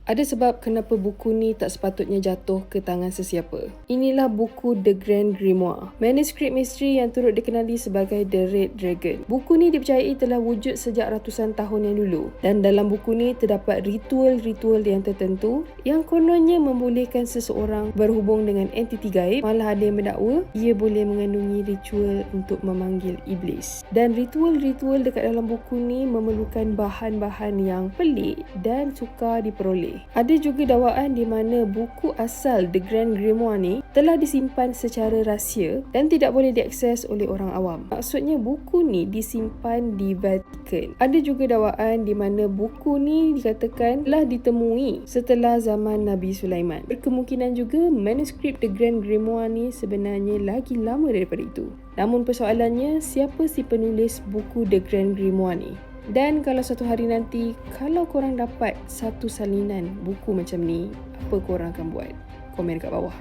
Ada sebab kenapa buku ni tak sepatutnya jatuh ke tangan sesiapa. Inilah buku The Grand Grimoire, manuskrip misteri yang turut dikenali sebagai The Red Dragon. Buku ni dipercayai telah wujud sejak ratusan tahun yang dulu, dan dalam buku ni terdapat ritual-ritual yang tertentu yang kononnya membolehkan seseorang berhubung dengan entiti gaib. Malah ada yang mendakwa ia boleh mengandungi ritual untuk memanggil iblis. Dan ritual-ritual dekat dalam buku ni memerlukan bahan-bahan yang pelik dan sukar diperoleh. Ada juga dakwaan di mana buku asal The Grand Grimoire ni telah disimpan secara rahsia dan tidak boleh diakses oleh orang awam. Maksudnya buku ni disimpan di Vatican. Ada juga dakwaan di mana buku ni dikatakan telah ditemui setelah zaman Nabi Sulaiman. Berkemungkinan juga manuskrip The Grand Grimoire ni sebenarnya lagi lama daripada itu. Namun persoalannya, siapa si penulis buku The Grand Grimoire ni? Dan kalau satu hari nanti, kalau korang dapat satu salinan buku macam ni, apa korang akan buat? Komen kat bawah.